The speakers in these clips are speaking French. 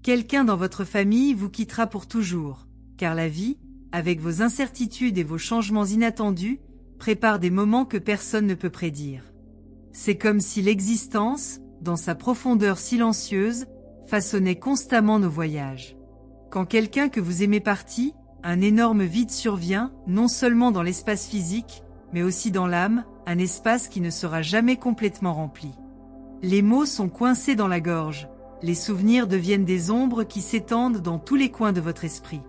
Quelqu'un dans votre famille vous quittera pour toujours, car la vie, avec vos incertitudes et vos changements inattendus, prépare des moments que personne ne peut prédire. C'est comme si l'existence, dans sa profondeur silencieuse, façonnait constamment nos voyages. Quand quelqu'un que vous aimez partit, un énorme vide survient, non seulement dans l'espace physique, mais aussi dans l'âme, un espace qui ne sera jamais complètement rempli. Les mots sont coincés dans la gorge, les souvenirs deviennent des ombres qui s'étendent dans tous les coins de votre esprit.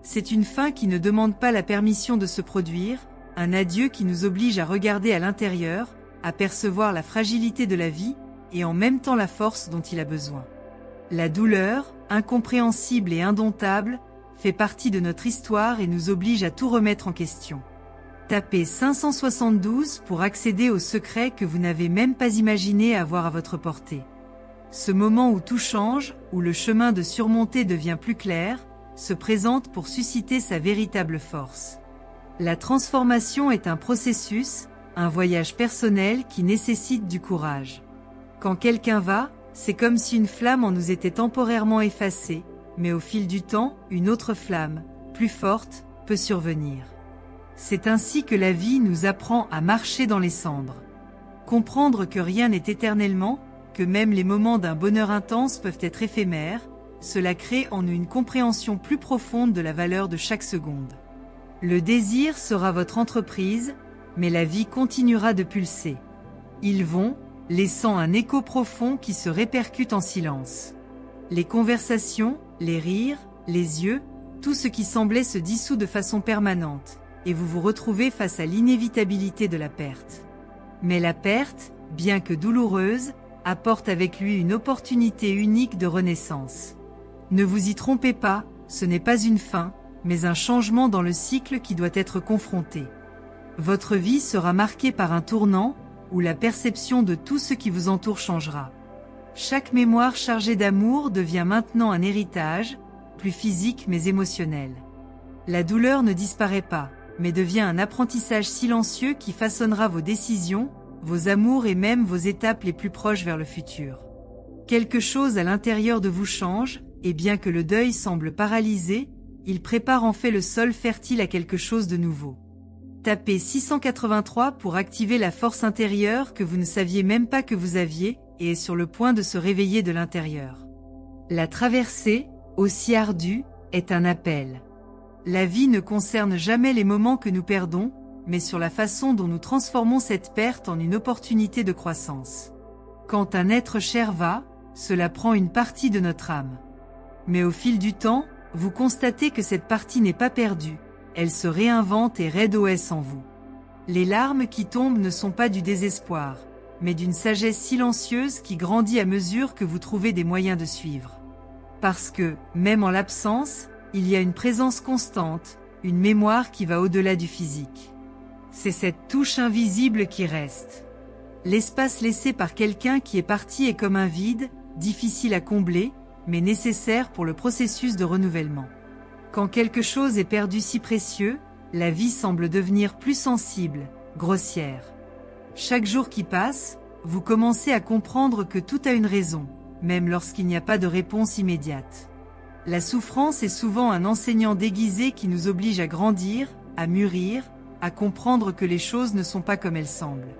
C'est une fin qui ne demande pas la permission de se produire, un adieu qui nous oblige à regarder à l'intérieur, à percevoir la fragilité de la vie, et en même temps la force dont il a besoin. La douleur, incompréhensible et indomptable, fait partie de notre histoire et nous oblige à tout remettre en question. Tapez 572 pour accéder aux secrets que vous n'avez même pas imaginé avoir à votre portée. Ce moment où tout change, où le chemin de surmonter devient plus clair, se présente pour susciter sa véritable force. La transformation est un processus, un voyage personnel qui nécessite du courage. Quand quelqu'un va, c'est comme si une flamme en nous était temporairement effacée, mais au fil du temps, une autre flamme, plus forte, peut survenir. C'est ainsi que la vie nous apprend à marcher dans les cendres. Comprendre que rien n'est éternellement, que même les moments d'un bonheur intense peuvent être éphémères, cela crée en nous une compréhension plus profonde de la valeur de chaque seconde. Le désir sera votre entreprise, mais la vie continuera de pulser. Ils vont, laissant un écho profond qui se répercute en silence. Les conversations, les rires, les yeux, tout ce qui semblait se dissout de façon permanente, et vous vous retrouvez face à l'inévitabilité de la perte. Mais la perte, bien que douloureuse, apporte avec lui une opportunité unique de renaissance. Ne vous y trompez pas, ce n'est pas une fin, mais un changement dans le cycle qui doit être confronté. Votre vie sera marquée par un tournant, où la perception de tout ce qui vous entoure changera. Chaque mémoire chargée d'amour devient maintenant un héritage, plus physique mais émotionnel. La douleur ne disparaît pas, mais devient un apprentissage silencieux qui façonnera vos décisions, vos amours et même vos étapes les plus proches vers le futur. Quelque chose à l'intérieur de vous change, et bien que le deuil semble paralysé, il prépare en fait le sol fertile à quelque chose de nouveau. Tapez 683 pour activer la force intérieure que vous ne saviez même pas que vous aviez, et est sur le point de se réveiller de l'intérieur. La traversée, aussi ardue, est un appel. La vie ne concerne jamais les moments que nous perdons, mais sur la façon dont nous transformons cette perte en une opportunité de croissance. Quand un être cher va, cela prend une partie de notre âme. Mais au fil du temps, vous constatez que cette partie n'est pas perdue, elle se réinvente et redOS en vous. Les larmes qui tombent ne sont pas du désespoir, mais d'une sagesse silencieuse qui grandit à mesure que vous trouvez des moyens de suivre. Parce que, même en l'absence, il y a une présence constante, une mémoire qui va au-delà du physique. C'est cette touche invisible qui reste. L'espace laissé par quelqu'un qui est parti est comme un vide, difficile à combler, mais nécessaire pour le processus de renouvellement. Quand quelque chose est perdu si précieux, la vie semble devenir plus sensible, grossière. Chaque jour qui passe, vous commencez à comprendre que tout a une raison, même lorsqu'il n'y a pas de réponse immédiate. La souffrance est souvent un enseignant déguisé qui nous oblige à grandir, à mûrir, à comprendre que les choses ne sont pas comme elles semblent.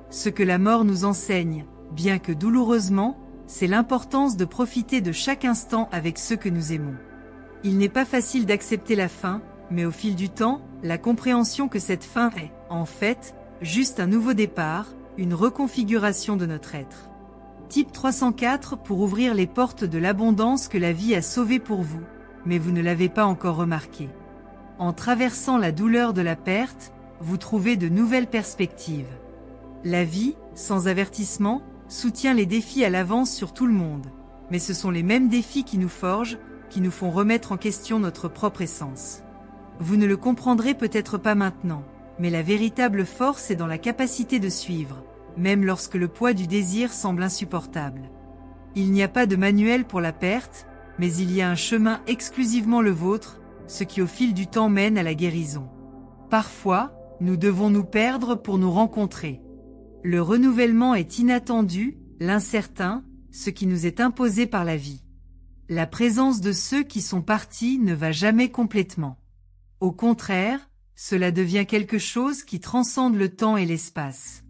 Ce que la mort nous enseigne, bien que douloureusement, c'est l'importance de profiter de chaque instant avec ceux que nous aimons. Il n'est pas facile d'accepter la fin, mais au fil du temps, la compréhension que cette fin est, en fait, juste un nouveau départ, une reconfiguration de notre être. Type 304 pour ouvrir les portes de l'abondance que la vie a sauvée pour vous, mais vous ne l'avez pas encore remarqué. En traversant la douleur de la perte, vous trouvez de nouvelles perspectives. La vie, sans avertissement, soutient les défis à l'avance sur tout le monde, mais ce sont les mêmes défis qui nous forgent, qui nous font remettre en question notre propre essence. Vous ne le comprendrez peut-être pas maintenant, mais la véritable force est dans la capacité de suivre, même lorsque le poids du désir semble insupportable. Il n'y a pas de manuel pour la perte, mais il y a un chemin exclusivement le vôtre, ce qui au fil du temps mène à la guérison. Parfois, nous devons nous perdre pour nous rencontrer. Le renouvellement est inattendu, l'incertain, ce qui nous est imposé par la vie. La présence de ceux qui sont partis ne va jamais complètement. Au contraire, cela devient quelque chose qui transcende le temps et l'espace.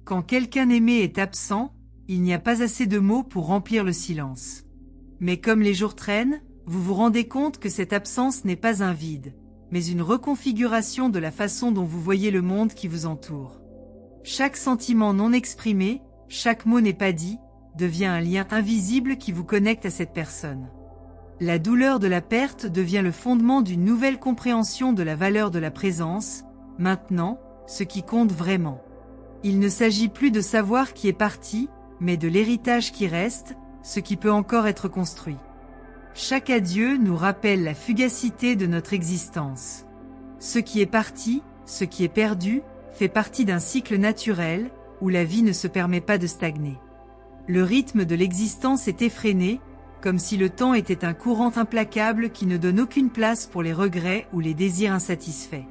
Quand quelqu'un aimé est absent, il n'y a pas assez de mots pour remplir le silence. Mais comme les jours traînent, vous vous rendez compte que cette absence n'est pas un vide, mais une reconfiguration de la façon dont vous voyez le monde qui vous entoure. Chaque sentiment non exprimé, chaque mot n'est pas dit, devient un lien invisible qui vous connecte à cette personne. La douleur de la perte devient le fondement d'une nouvelle compréhension de la valeur de la présence, maintenant, ce qui compte vraiment. Il ne s'agit plus de savoir qui est parti, mais de l'héritage qui reste, ce qui peut encore être construit. Chaque adieu nous rappelle la fugacité de notre existence. Ce qui est parti, ce qui est perdu, fait partie d'un cycle naturel, où la vie ne se permet pas de stagner. Le rythme de l'existence est effréné, comme si le temps était un courant implacable qui ne donne aucune place pour les regrets ou les désirs insatisfaits.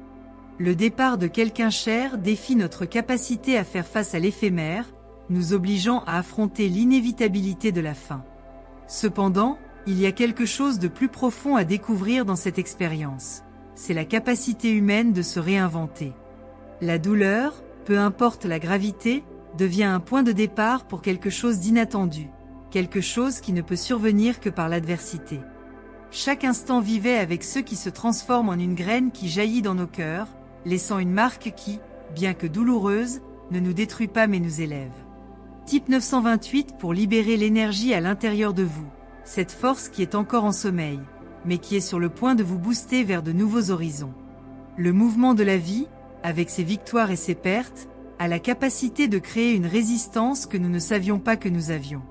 Le départ de quelqu'un cher défie notre capacité à faire face à l'éphémère, nous obligeant à affronter l'inévitabilité de la fin. Cependant, il y a quelque chose de plus profond à découvrir dans cette expérience. C'est la capacité humaine de se réinventer. La douleur, peu importe la gravité, devient un point de départ pour quelque chose d'inattendu, quelque chose qui ne peut survenir que par l'adversité. Chaque instant vivait avec ceux qui se transforment en une graine qui jaillit dans nos cœurs, laissant une marque qui, bien que douloureuse, ne nous détruit pas mais nous élève. Type 928 pour libérer l'énergie à l'intérieur de vous, cette force qui est encore en sommeil, mais qui est sur le point de vous booster vers de nouveaux horizons. Le mouvement de la vie, avec ses victoires et ses pertes, a la capacité de créer une résistance que nous ne savions pas que nous avions.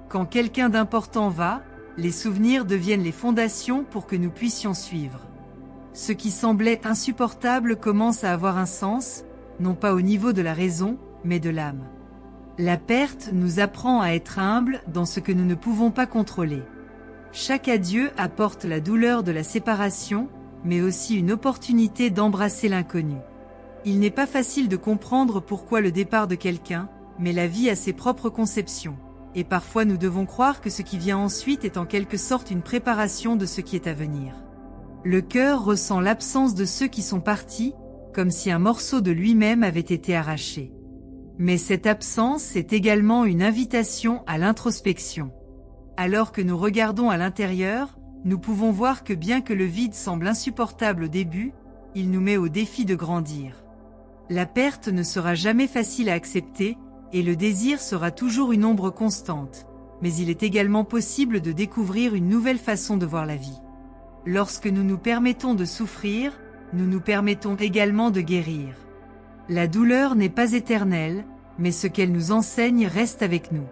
Quand quelqu'un d'important va, les souvenirs deviennent les fondations pour que nous puissions suivre. Ce qui semblait insupportable commence à avoir un sens, non pas au niveau de la raison, mais de l'âme. La perte nous apprend à être humbles dans ce que nous ne pouvons pas contrôler. Chaque adieu apporte la douleur de la séparation, mais aussi une opportunité d'embrasser l'inconnu. Il n'est pas facile de comprendre pourquoi le départ de quelqu'un, mais la vie a ses propres conceptions, et parfois nous devons croire que ce qui vient ensuite est en quelque sorte une préparation de ce qui est à venir. Le cœur ressent l'absence de ceux qui sont partis, comme si un morceau de lui-même avait été arraché. Mais cette absence est également une invitation à l'introspection. Alors que nous regardons à l'intérieur, nous pouvons voir que bien que le vide semble insupportable au début, il nous met au défi de grandir. La perte ne sera jamais facile à accepter, et le désir sera toujours une ombre constante, mais il est également possible de découvrir une nouvelle façon de voir la vie. Lorsque nous nous permettons de souffrir, nous nous permettons également de guérir. La douleur n'est pas éternelle, mais ce qu'elle nous enseigne reste avec nous.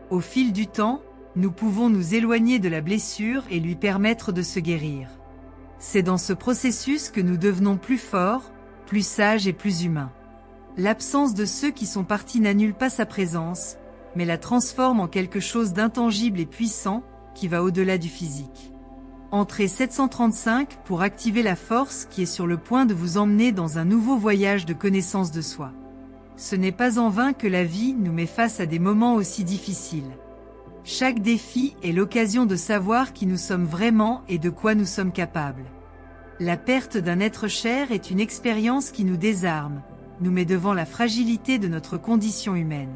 Au fil du temps, nous pouvons nous éloigner de la blessure et lui permettre de se guérir. C'est dans ce processus que nous devenons plus forts, plus sages et plus humains. L'absence de ceux qui sont partis n'annule pas sa présence, mais la transforme en quelque chose d'intangible et puissant, qui va au-delà du physique. Entrez 735 pour activer la force qui est sur le point de vous emmener dans un nouveau voyage de connaissance de soi. Ce n'est pas en vain que la vie nous met face à des moments aussi difficiles. Chaque défi est l'occasion de savoir qui nous sommes vraiment et de quoi nous sommes capables. La perte d'un être cher est une expérience qui nous désarme, nous met devant la fragilité de notre condition humaine.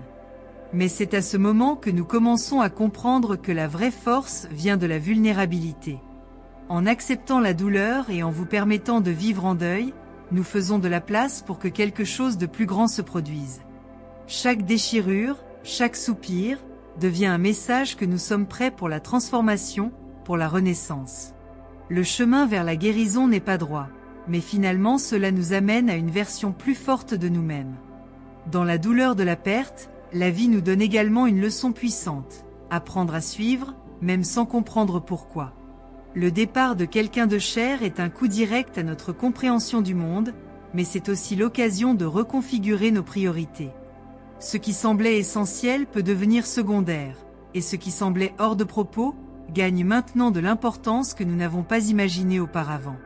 Mais c'est à ce moment que nous commençons à comprendre que la vraie force vient de la vulnérabilité. En acceptant la douleur et en vous permettant de vivre en deuil, nous faisons de la place pour que quelque chose de plus grand se produise. Chaque déchirure, chaque soupir, devient un message que nous sommes prêts pour la transformation, pour la renaissance. Le chemin vers la guérison n'est pas droit, mais finalement cela nous amène à une version plus forte de nous-mêmes. Dans la douleur de la perte, la vie nous donne également une leçon puissante, apprendre à suivre, même sans comprendre pourquoi. Le départ de quelqu'un de cher est un coup direct à notre compréhension du monde, mais c'est aussi l'occasion de reconfigurer nos priorités. Ce qui semblait essentiel peut devenir secondaire, et ce qui semblait hors de propos, gagne maintenant de l'importance que nous n'avons pas imaginée auparavant.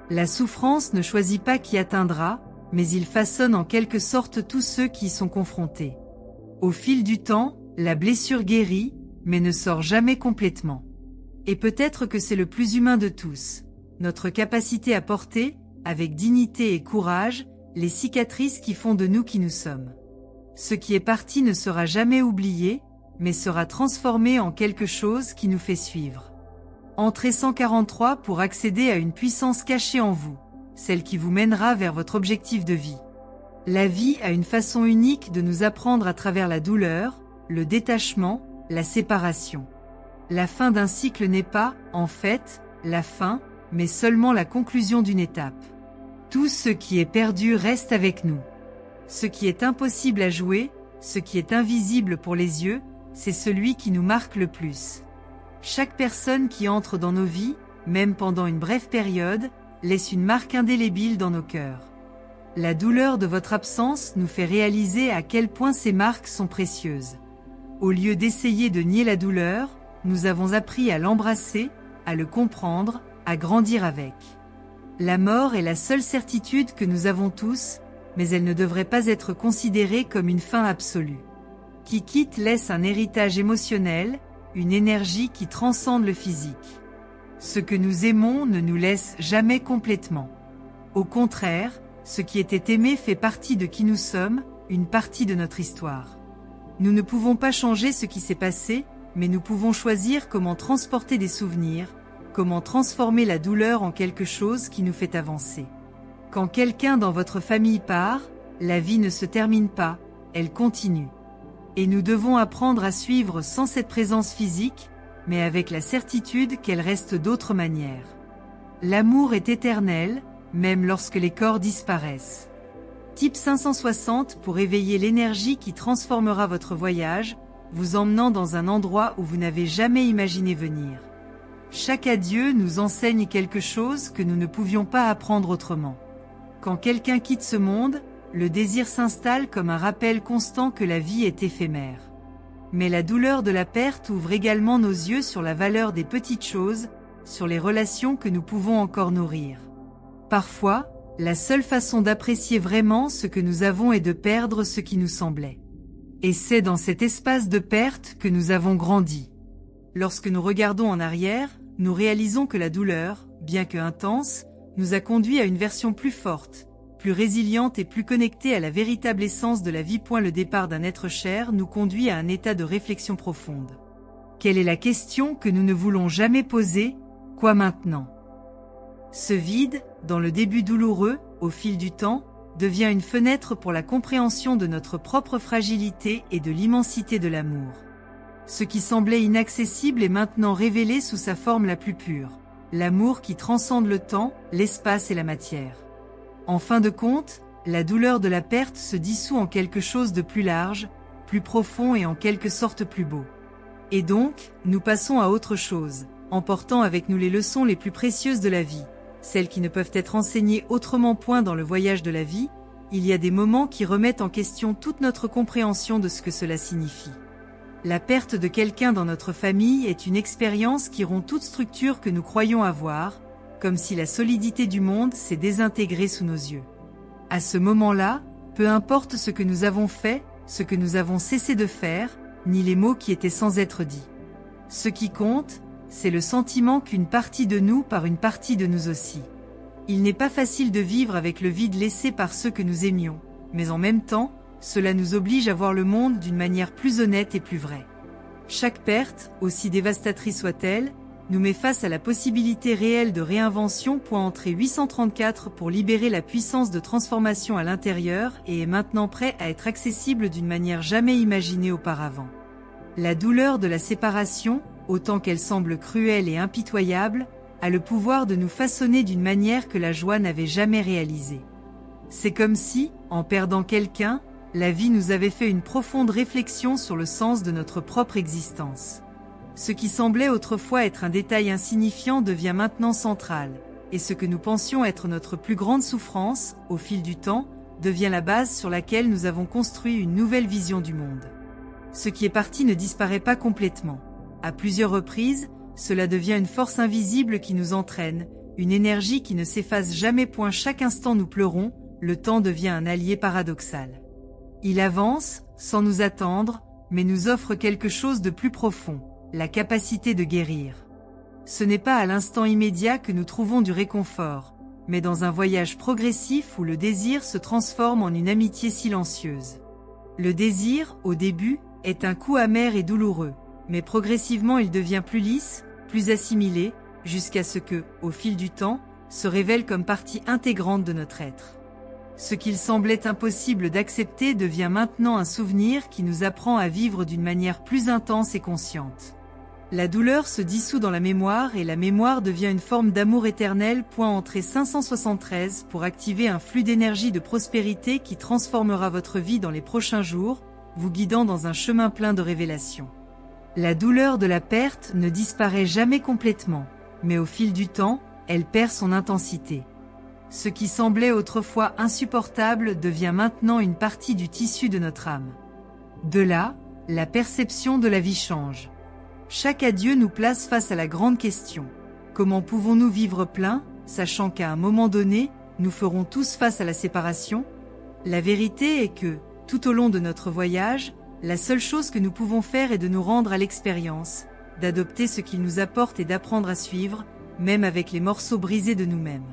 La souffrance ne choisit pas qui atteindra, mais il façonne en quelque sorte tous ceux qui y sont confrontés. Au fil du temps, la blessure guérit, mais ne sort jamais complètement. Et peut-être que c'est le plus humain de tous, notre capacité à porter, avec dignité et courage, les cicatrices qui font de nous qui nous sommes. Ce qui est parti ne sera jamais oublié, mais sera transformé en quelque chose qui nous fait suivre. Entrez 143 pour accéder à une puissance cachée en vous, celle qui vous mènera vers votre objectif de vie. La vie a une façon unique de nous apprendre à travers la douleur, le détachement, la séparation. La fin d'un cycle n'est pas, en fait, la fin, mais seulement la conclusion d'une étape. Tout ce qui est perdu reste avec nous. Ce qui est impossible à jouer, ce qui est invisible pour les yeux, c'est celui qui nous marque le plus. Chaque personne qui entre dans nos vies, même pendant une brève période, laisse une marque indélébile dans nos cœurs. La douleur de votre absence nous fait réaliser à quel point ces marques sont précieuses. Au lieu d'essayer de nier la douleur, nous avons appris à l'embrasser, à le comprendre, à grandir avec. La mort est la seule certitude que nous avons tous, mais elle ne devrait pas être considérée comme une fin absolue. Qui quitte laisse un héritage émotionnel, une énergie qui transcende le physique. Ce que nous aimons ne nous laisse jamais complètement. Au contraire, ce qui était aimé fait partie de qui nous sommes, une partie de notre histoire. Nous ne pouvons pas changer ce qui s'est passé, mais nous pouvons choisir comment transporter des souvenirs, comment transformer la douleur en quelque chose qui nous fait avancer. Quand quelqu'un dans votre famille part, la vie ne se termine pas, elle continue. Et nous devons apprendre à suivre sans cette présence physique, mais avec la certitude qu'elle reste d'autres manières. L'amour est éternel, même lorsque les corps disparaissent. Type 560 pour éveiller l'énergie qui transformera votre voyage, vous emmenant dans un endroit où vous n'avez jamais imaginé venir. Chaque adieu nous enseigne quelque chose que nous ne pouvions pas apprendre autrement. Quand quelqu'un quitte ce monde, le désir s'installe comme un rappel constant que la vie est éphémère. Mais la douleur de la perte ouvre également nos yeux sur la valeur des petites choses, sur les relations que nous pouvons encore nourrir. Parfois, la seule façon d'apprécier vraiment ce que nous avons est de perdre ce qui nous semblait. Et c'est dans cet espace de perte que nous avons grandi. Lorsque nous regardons en arrière, nous réalisons que la douleur, bien que intense, nous a conduit à une version plus forte, plus résiliente et plus connectée à la véritable essence de la vie. Le départ d'un être cher nous conduit à un état de réflexion profonde. Quelle est la question que nous ne voulons jamais poser? Quoi maintenant? Ce vide, dans le début douloureux, au fil du temps, devient une fenêtre pour la compréhension de notre propre fragilité et de l'immensité de l'amour. Ce qui semblait inaccessible est maintenant révélé sous sa forme la plus pure, l'amour qui transcende le temps, l'espace et la matière. En fin de compte, la douleur de la perte se dissout en quelque chose de plus large, plus profond et en quelque sorte plus beau. Et donc, nous passons à autre chose, emportant avec nous les leçons les plus précieuses de la vie, celles qui ne peuvent être enseignées autrement. Dans le voyage de la vie, il y a des moments qui remettent en question toute notre compréhension de ce que cela signifie. La perte de quelqu'un dans notre famille est une expérience qui rompt toute structure que nous croyons avoir, comme si la solidité du monde s'est désintégrée sous nos yeux. À ce moment-là, peu importe ce que nous avons fait, ce que nous avons cessé de faire, ni les mots qui étaient sans être dits. Ce qui compte, c'est le sentiment qu'une partie de nous part une partie de nous aussi. Il n'est pas facile de vivre avec le vide laissé par ceux que nous aimions, mais en même temps, cela nous oblige à voir le monde d'une manière plus honnête et plus vraie. Chaque perte, aussi dévastatrice soit-elle, nous met face à la possibilité réelle de réinvention. Entrer 834 pour libérer la puissance de transformation à l'intérieur et est maintenant prêt à être accessible d'une manière jamais imaginée auparavant. La douleur de la séparation, autant qu'elle semble cruelle et impitoyable, a le pouvoir de nous façonner d'une manière que la joie n'avait jamais réalisée. C'est comme si, en perdant quelqu'un, la vie nous avait fait une profonde réflexion sur le sens de notre propre existence. Ce qui semblait autrefois être un détail insignifiant devient maintenant central, et ce que nous pensions être notre plus grande souffrance, au fil du temps, devient la base sur laquelle nous avons construit une nouvelle vision du monde. Ce qui est parti ne disparaît pas complètement. À plusieurs reprises, cela devient une force invisible qui nous entraîne, une énergie qui ne s'efface jamais. Chaque instant nous pleurons, le temps devient un allié paradoxal. Il avance, sans nous attendre, mais nous offre quelque chose de plus profond, la capacité de guérir. Ce n'est pas à l'instant immédiat que nous trouvons du réconfort, mais dans un voyage progressif où le désir se transforme en une amitié silencieuse. Le désir, au début, est un coup amer et douloureux, mais progressivement il devient plus lisse, plus assimilé, jusqu'à ce que, au fil du temps, se révèle comme partie intégrante de notre être. Ce qu'il semblait impossible d'accepter devient maintenant un souvenir qui nous apprend à vivre d'une manière plus intense et consciente. La douleur se dissout dans la mémoire et la mémoire devient une forme d'amour éternel. Entrée 573 pour activer un flux d'énergie de prospérité qui transformera votre vie dans les prochains jours, vous guidant dans un chemin plein de révélations. La douleur de la perte ne disparaît jamais complètement, mais au fil du temps, elle perd son intensité. Ce qui semblait autrefois insupportable devient maintenant une partie du tissu de notre âme. De là, la perception de la vie change. Chaque adieu nous place face à la grande question. Comment pouvons-nous vivre plein, sachant qu'à un moment donné, nous ferons tous face à la séparation? La vérité est que, tout au long de notre voyage, la seule chose que nous pouvons faire est de nous rendre à l'expérience, d'adopter ce qu'il nous apporte et d'apprendre à suivre, même avec les morceaux brisés de nous-mêmes.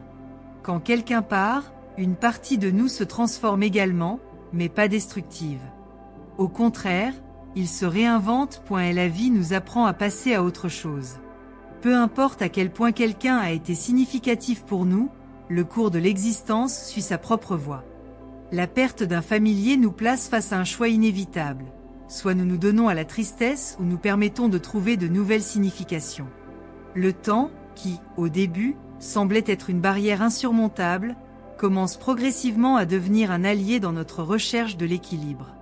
Quand quelqu'un part, une partie de nous se transforme également, mais pas destructive. Au contraire, il se réinvente. Et la vie nous apprend à passer à autre chose. Peu importe à quel point quelqu'un a été significatif pour nous, le cours de l'existence suit sa propre voie. La perte d'un familier nous place face à un choix inévitable. Soit nous nous donnons à la tristesse ou nous permettons de trouver de nouvelles significations. Le temps, qui, au début, semblait être une barrière insurmontable, commence progressivement à devenir un allié dans notre recherche de l'équilibre.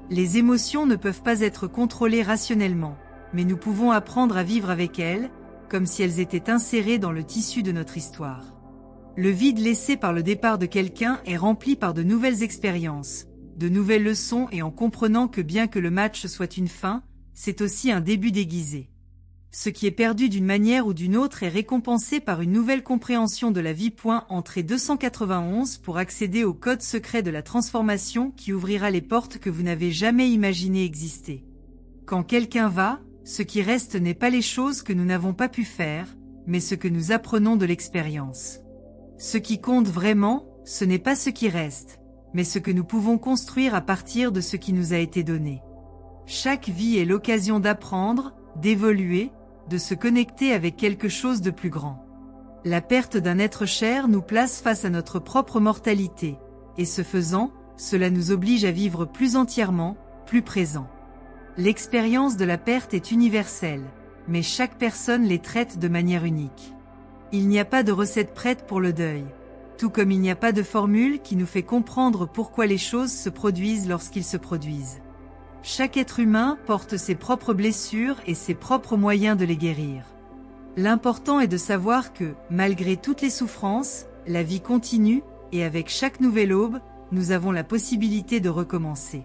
Les émotions ne peuvent pas être contrôlées rationnellement, mais nous pouvons apprendre à vivre avec elles, comme si elles étaient insérées dans le tissu de notre histoire. Le vide laissé par le départ de quelqu'un est rempli par de nouvelles expériences, de nouvelles leçons et en comprenant que bien que le match soit une fin, c'est aussi un début déguisé. Ce qui est perdu d'une manière ou d'une autre est récompensé par une nouvelle compréhension de la vie. Entrée 291 pour accéder au code secret de la transformation qui ouvrira les portes que vous n'avez jamais imaginé exister. Quand quelqu'un va, ce qui reste n'est pas les choses que nous n'avons pas pu faire, mais ce que nous apprenons de l'expérience. Ce qui compte vraiment, ce n'est pas ce qui reste, mais ce que nous pouvons construire à partir de ce qui nous a été donné. Chaque vie est l'occasion d'apprendre, d'évoluer, de se connecter avec quelque chose de plus grand. La perte d'un être cher nous place face à notre propre mortalité, et ce faisant, cela nous oblige à vivre plus entièrement, plus présent. L'expérience de la perte est universelle, mais chaque personne les traite de manière unique. Il n'y a pas de recette prête pour le deuil, tout comme il n'y a pas de formule qui nous fait comprendre pourquoi les choses se produisent lorsqu'ils se produisent. Chaque être humain porte ses propres blessures et ses propres moyens de les guérir. L'important est de savoir que, malgré toutes les souffrances, la vie continue, et avec chaque nouvelle aube, nous avons la possibilité de recommencer.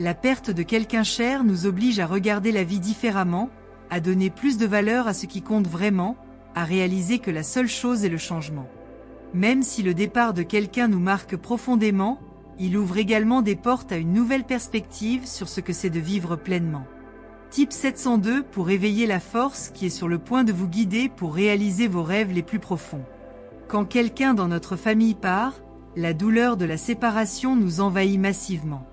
La perte de quelqu'un cher nous oblige à regarder la vie différemment, à donner plus de valeur à ce qui compte vraiment, à réaliser que la seule chose est le changement. Même si le départ de quelqu'un nous marque profondément, il ouvre également des portes à une nouvelle perspective sur ce que c'est de vivre pleinement. Type 702 pour éveiller la force qui est sur le point de vous guider pour réaliser vos rêves les plus profonds. Quand quelqu'un dans notre famille part, la douleur de la séparation nous envahit massivement.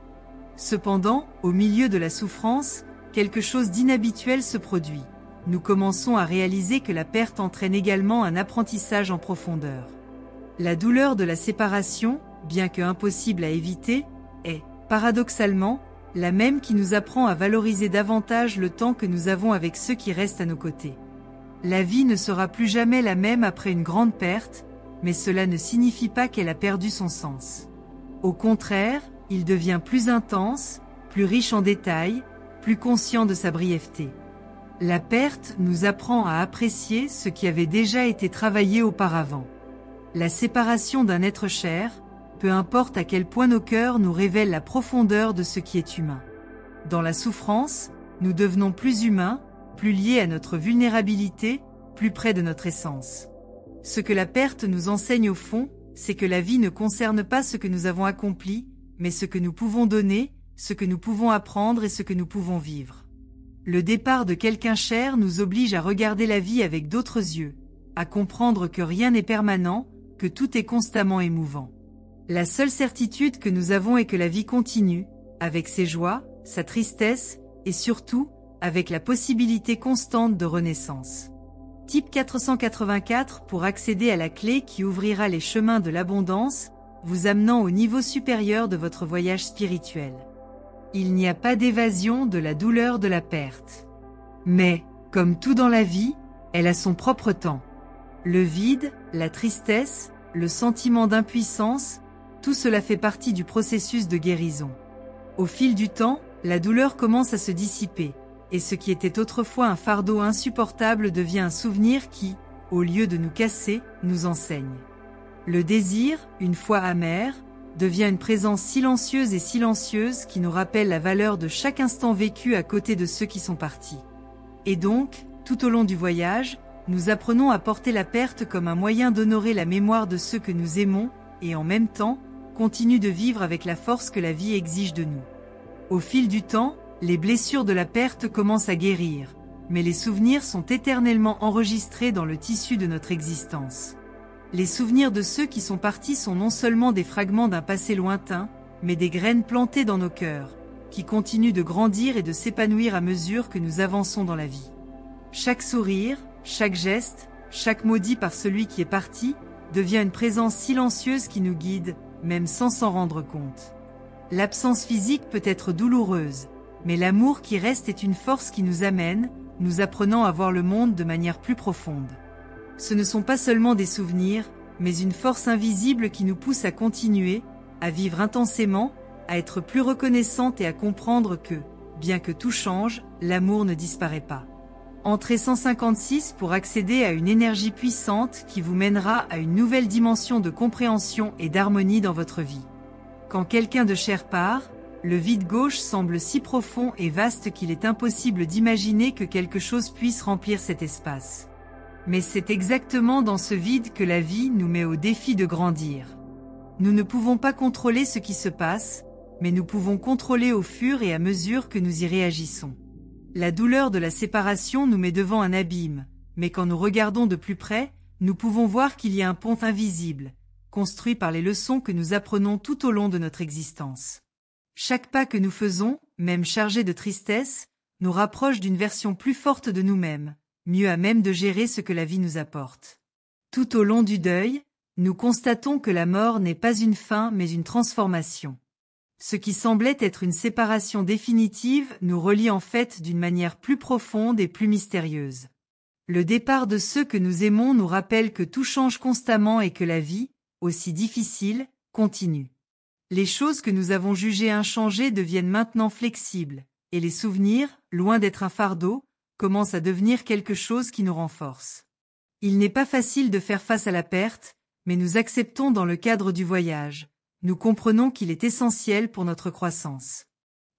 Cependant, au milieu de la souffrance, quelque chose d'inhabituel se produit. Nous commençons à réaliser que la perte entraîne également un apprentissage en profondeur. La douleur de la séparation, bien que impossible à éviter, est, paradoxalement, la même qui nous apprend à valoriser davantage le temps que nous avons avec ceux qui restent à nos côtés. La vie ne sera plus jamais la même après une grande perte, mais cela ne signifie pas qu'elle a perdu son sens. Au contraire, il devient plus intense, plus riche en détails, plus conscient de sa brièveté. La perte nous apprend à apprécier ce qui avait déjà été travaillé auparavant. La séparation d'un être cher, peu importe à quel point nos cœurs nous révèlent la profondeur de ce qui est humain. Dans la souffrance, nous devenons plus humains, plus liés à notre vulnérabilité, plus près de notre essence. Ce que la perte nous enseigne au fond, c'est que la vie ne concerne pas ce que nous avons accompli, mais ce que nous pouvons donner, ce que nous pouvons apprendre et ce que nous pouvons vivre. Le départ de quelqu'un cher nous oblige à regarder la vie avec d'autres yeux, à comprendre que rien n'est permanent, que tout est constamment émouvant. La seule certitude que nous avons est que la vie continue, avec ses joies, sa tristesse, et surtout, avec la possibilité constante de renaissance. Type 484 pour accéder à la clé qui ouvrira les chemins de l'abondance, vous amenant au niveau supérieur de votre voyage spirituel. Il n'y a pas d'évasion de la douleur de la perte. Mais, comme tout dans la vie, elle a son propre temps. Le vide, la tristesse, le sentiment d'impuissance, tout cela fait partie du processus de guérison. Au fil du temps, la douleur commence à se dissiper, et ce qui était autrefois un fardeau insupportable devient un souvenir qui, au lieu de nous casser, nous enseigne. Le désir, une fois amer, devient une présence silencieuse et silencieuse qui nous rappelle la valeur de chaque instant vécu à côté de ceux qui sont partis. Et donc, tout au long du voyage, nous apprenons à porter la perte comme un moyen d'honorer la mémoire de ceux que nous aimons, et en même temps, continue de vivre avec la force que la vie exige de nous. Au fil du temps, les blessures de la perte commencent à guérir, mais les souvenirs sont éternellement enregistrés dans le tissu de notre existence. Les souvenirs de ceux qui sont partis sont non seulement des fragments d'un passé lointain, mais des graines plantées dans nos cœurs, qui continuent de grandir et de s'épanouir à mesure que nous avançons dans la vie. Chaque sourire, chaque geste, chaque mot dit par celui qui est parti, devient une présence silencieuse qui nous guide, même sans s'en rendre compte. L'absence physique peut être douloureuse, mais l'amour qui reste est une force qui nous amène, nous apprenant à voir le monde de manière plus profonde. Ce ne sont pas seulement des souvenirs, mais une force invisible qui nous pousse à continuer, à vivre intensément, à être plus reconnaissante et à comprendre que, bien que tout change, l'amour ne disparaît pas. Entrez 156 pour accéder à une énergie puissante qui vous mènera à une nouvelle dimension de compréhension et d'harmonie dans votre vie. Quand quelqu'un de cher part, le vide gauche semble si profond et vaste qu'il est impossible d'imaginer que quelque chose puisse remplir cet espace. Mais c'est exactement dans ce vide que la vie nous met au défi de grandir. Nous ne pouvons pas contrôler ce qui se passe, mais nous pouvons contrôler au fur et à mesure que nous y réagissons. La douleur de la séparation nous met devant un abîme, mais quand nous regardons de plus près, nous pouvons voir qu'il y a un pont invisible, construit par les leçons que nous apprenons tout au long de notre existence. Chaque pas que nous faisons, même chargé de tristesse, nous rapproche d'une version plus forte de nous-mêmes, mieux à même de gérer ce que la vie nous apporte. Tout au long du deuil, nous constatons que la mort n'est pas une fin mais une transformation. Ce qui semblait être une séparation définitive nous relie en fait d'une manière plus profonde et plus mystérieuse. Le départ de ceux que nous aimons nous rappelle que tout change constamment et que la vie, aussi difficile, continue. Les choses que nous avons jugées inchangées deviennent maintenant flexibles, et les souvenirs, loin d'être un fardeau, commencent à devenir quelque chose qui nous renforce. Il n'est pas facile de faire face à la perte, mais nous acceptons dans le cadre du voyage. Nous comprenons qu'il est essentiel pour notre croissance.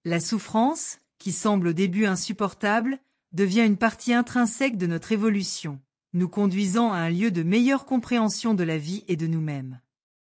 La souffrance, qui semble au début insupportable, devient une partie intrinsèque de notre évolution, nous conduisant à un lieu de meilleure compréhension de la vie et de nous-mêmes.